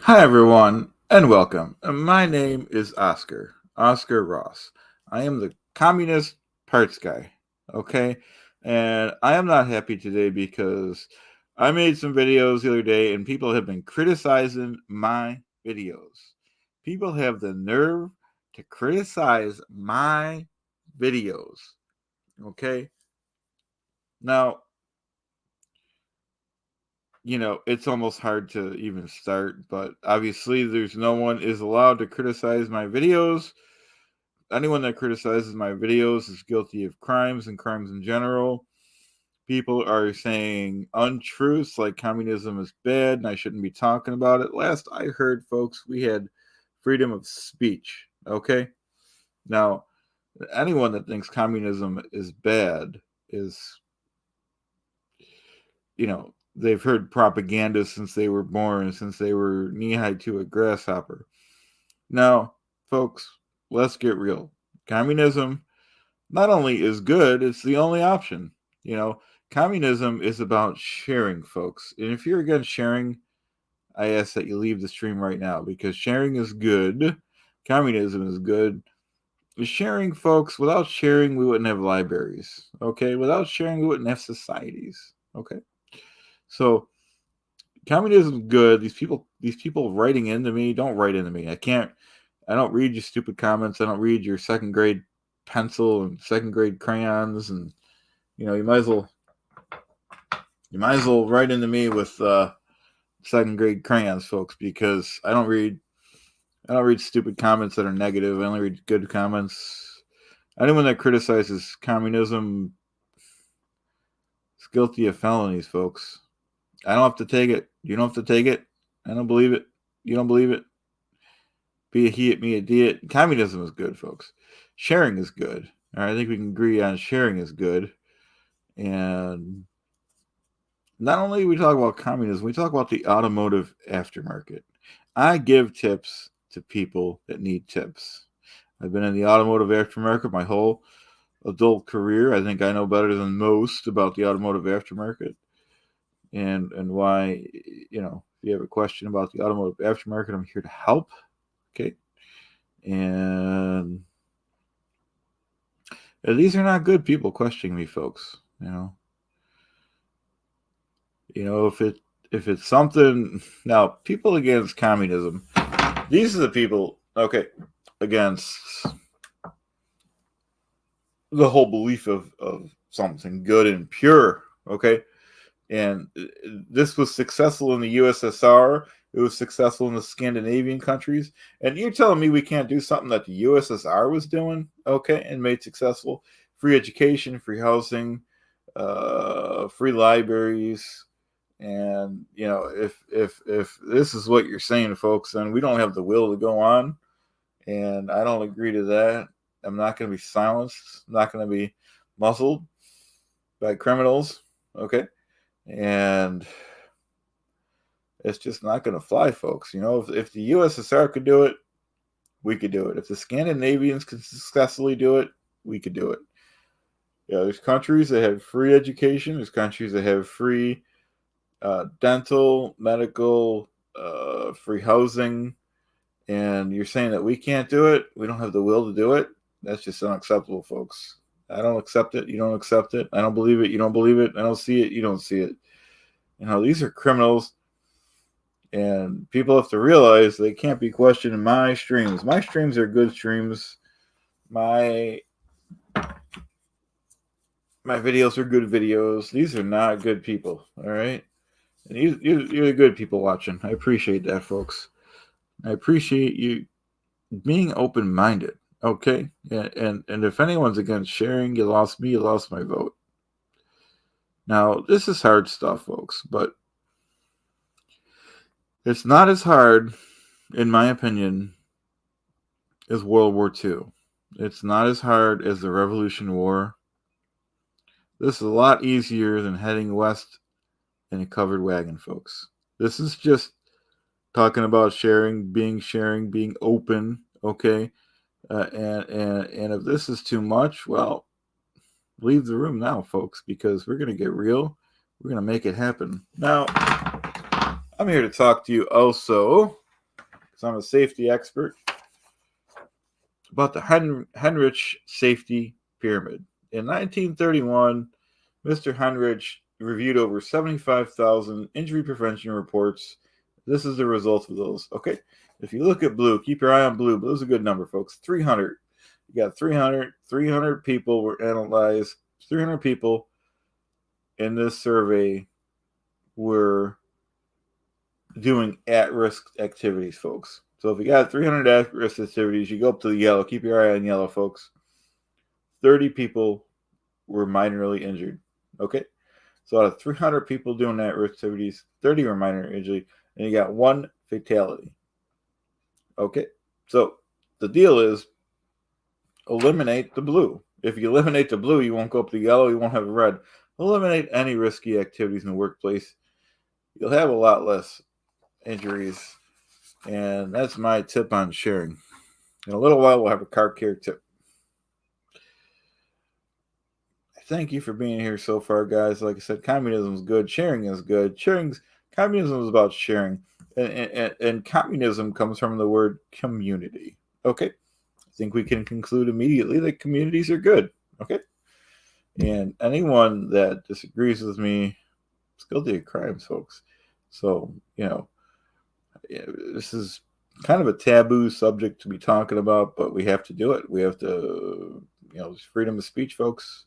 Hi, everyone, and welcome. My name is Oscar Ross. I am the communist parts guy, okay? And I am not happy today because I made some videos the other day and people have been criticizing my videos. People have the nerve to criticize my videos, okay? Now, it's almost hard to even start, but obviously there's no one is allowed to criticize my videos. Anyone that criticizes my videos is guilty of crimes and crimes in general. People are saying untruths like communism is bad and I shouldn't be talking about it. Last I heard, folks, we had freedom of speech. Okay? Now, anyone that thinks communism is bad is, they've heard propaganda since they were born, since they were knee high to a grasshopper. Now, folks, let's get real. Communism not only is good, it's the only option. You know, Communism is about sharing, folks. And if you're against sharing, I ask that you leave the stream right now because sharing is good. Communism is good. Sharing, folks, without sharing, we wouldn't have libraries. Okay. Without sharing, we wouldn't have societies. Okay. So communism is good. These people writing into me, don't write into me. I don't read your stupid comments. I don't read your second grade pencil and second grade crayons, and you might as well write into me with second grade crayons, folks, because I don't read stupid comments that are negative. I only read good comments. Anyone that criticizes communism is guilty of felonies, folks. I don't have to take it. You don't have to take it. I don't believe it. You don't believe it. Be a he it, me a D it. Communism is good, folks. Sharing is good. All right, I think we can agree on sharing is good. And not only do we talk about communism, we talk about the automotive aftermarket. I give tips to people that need tips. I've been in the automotive aftermarket my whole adult career. I think I know better than most about the automotive aftermarket and why, if you have a question about the automotive aftermarket, I'm here to help. Okay. And these are not good people questioning me, folks. If it's something now, people against communism, these are the people, okay, against the whole belief of something good and pure, okay? And this was successful in the USSR. It was successful in the Scandinavian countries. And you're telling me we can't do something that the USSR was doing, okay, and made successful? Free education, free housing, free libraries. And if this is what you're saying, folks, then we don't have the will to go on. And I don't agree to that. I'm not going to be silenced. I'm not going to be muzzled by criminals. Okay. And it's just not going to fly, folks. If the USSR could do it, we could do it. If the Scandinavians could successfully do it, we could do it. There's countries that have free education. There's countries that have free dental, medical, free housing. And you're saying that we can't do it? We don't have the will to do it? That's just unacceptable, folks. I don't accept it. You don't accept it. I don't believe it. You don't believe it. I don't see it. You don't see it. These are criminals, and people have to realize they can't be questioning my streams. My streams are good streams. My videos are good videos. These are not good people. All right, and you're the good people watching. I appreciate that, folks. I appreciate you being open minded. Okay, and if anyone's against sharing, you lost me. You lost my vote. Now this is hard stuff, folks, but it's not as hard, in my opinion, as World War II. It's not as hard as the Revolution War. This is a lot easier than heading west in a covered wagon, folks. This is just talking about sharing, being open, okay? And if this is too much, well, leave the room now, folks, because we're gonna get real. We're gonna make it happen. Now, I'm here to talk to you also because I'm a safety expert, about the Henrich Safety Pyramid. In 1931, Mr. Henrich reviewed over 75,000 injury prevention reports. This is the result of those. Okay, if you look at blue, keep your eye on blue. Blue's a good number, folks. 300. You got 300 people were analyzed. 300 people in this survey were doing at-risk activities, folks. So if you got 300 at-risk activities, you go up to the yellow. Keep your eye on yellow, folks. 30 people were minorly injured. Okay? So out of 300 people doing at-risk activities, 30 were minor injury, and you got 1 fatality. Okay? So the deal is eliminate the blue. If you eliminate the blue, you won't go up to yellow, you won't have red. Eliminate any risky activities in the workplace. You'll have a lot less injuries. And that's my tip on sharing. In a little while, we'll have a car care tip. Thank you for being here so far, guys. Like I said, communism is good. Sharing is good. Communism is about sharing. And communism comes from the word community. Okay? I think we can conclude immediately that communities are good. Okay? And anyone that disagrees with me is guilty of crimes, folks. So, this is kind of a taboo subject to be talking about, but we have to do it. We have to, it's freedom of speech, folks.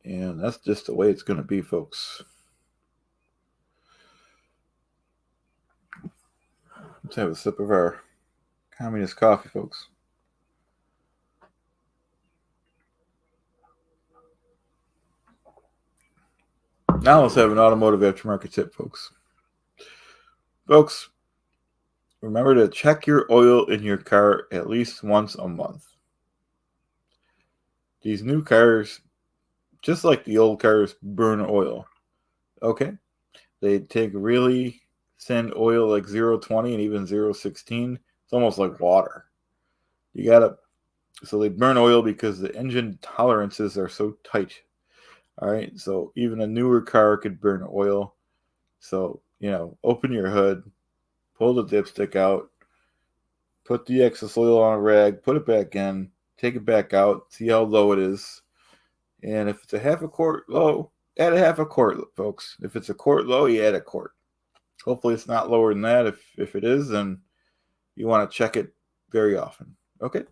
And that's just the way it's going to be, folks. Let's have a sip of our communist coffee, folks. Now let's have an automotive aftermarket tip, folks. Folks, remember to check your oil in your car at least once a month. These new cars, just like the old cars, burn oil. Okay? They take really thin oil like 0.20 and even 0.16. It's almost like water. So they burn oil because the engine tolerances are so tight. All right? So even a newer car could burn oil. So, open your hood, pull the dipstick out, put the excess oil on a rag, put it back in, take it back out, see how low it is. And if it's a half a quart low, add a half a quart, folks. If it's a quart low, you add a quart. Hopefully it's not lower than that. If it is, then you want to check it very often. Okay?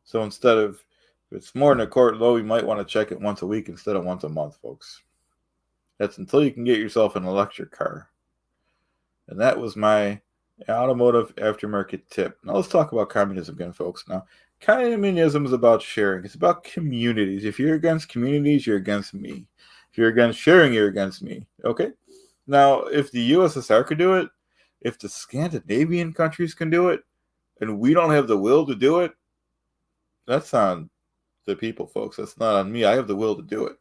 So if it's more than a quart low, you might want to check it once a week instead of once a month, folks. That's until you can get yourself an electric car. And that was my automotive aftermarket tip. Now let's talk about communism again, folks. Now, communism is about sharing. It's about communities. If you're against communities, you're against me. If you're against sharing, you're against me. Okay? Now, if the USSR could do it, if the Scandinavian countries can do it, and we don't have the will to do it, that's on the people, folks. That's not on me. I have the will to do it.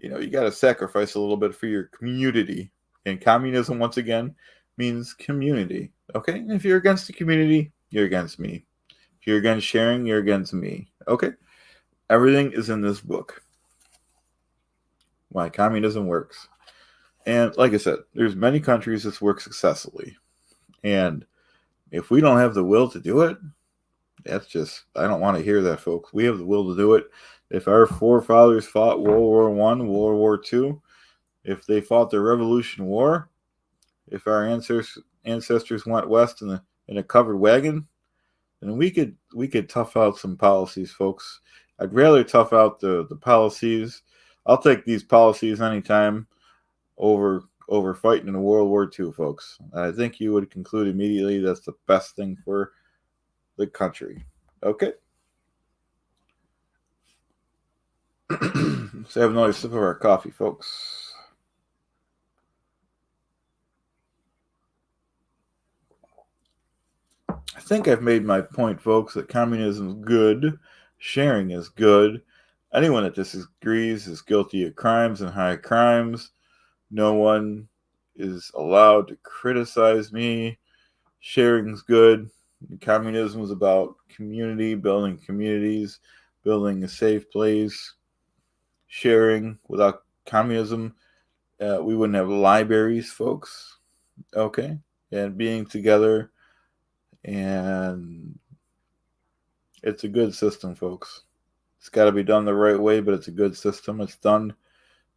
You got to sacrifice a little bit for your community. And communism, once again, means community. Okay? And if you're against the community, you're against me. If you're against sharing, you're against me. Okay? Everything is in this book. Why communism works. And like I said, there's many countries that work successfully. And if we don't have the will to do it, I don't want to hear that, folks. We have the will to do it. If our forefathers fought World War I, World War II, if they fought the Revolution War, if our ancestors went west in a covered wagon, then we could tough out some policies, folks. I'd rather tough out the policies. I'll take these policies anytime over fighting in World War II, folks. I think you would conclude immediately that's the best thing for the country. Okay? Let's have another sip of our coffee, folks. I think I've made my point, folks, that communism is good. Sharing is good. Anyone that disagrees is guilty of crimes and high crimes. No one is allowed to criticize me. Sharing's good. Communism is about community, building communities, building a safe place. Sharing. Without communism, we wouldn't have libraries, folks. Okay? and being together. And it's a good system, folks. It's got to be done the right way, but it's a good system. It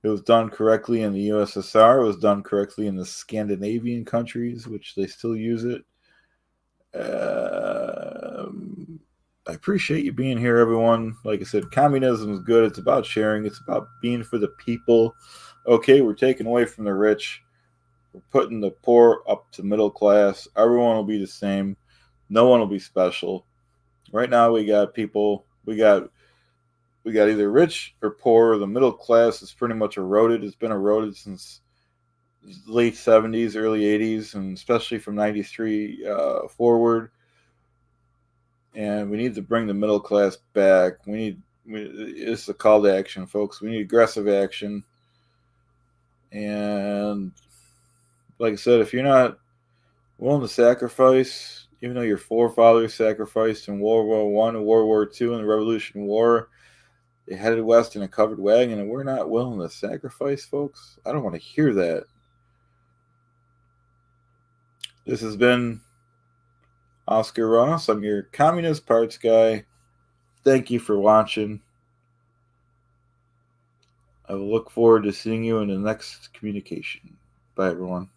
was done correctly in the USSR. It was done correctly in the Scandinavian countries, which they still use it. I appreciate you being here, everyone. Like I said, communism is good. It's about sharing. It's about being for the people. Okay, we're taking away from the rich. We're putting the poor up to middle class. Everyone will be the same. No one will be special. Right now, we got people. We got either rich or poor. The middle class is pretty much eroded. It's been eroded since late 70s, early 80s, and especially from 93 forward. And we need to bring the middle class back. It's a call to action, folks. We need aggressive action. And like I said, if you're not willing to sacrifice, even though your forefathers sacrificed in World War One and World War II and the Revolution War, they headed west in a covered wagon, and we're not willing to sacrifice, folks. I don't want to hear that. This has been Oscar Ross. I'm your communist parts guy. Thank you for watching. I will look forward to seeing you in the next communication. Bye, everyone.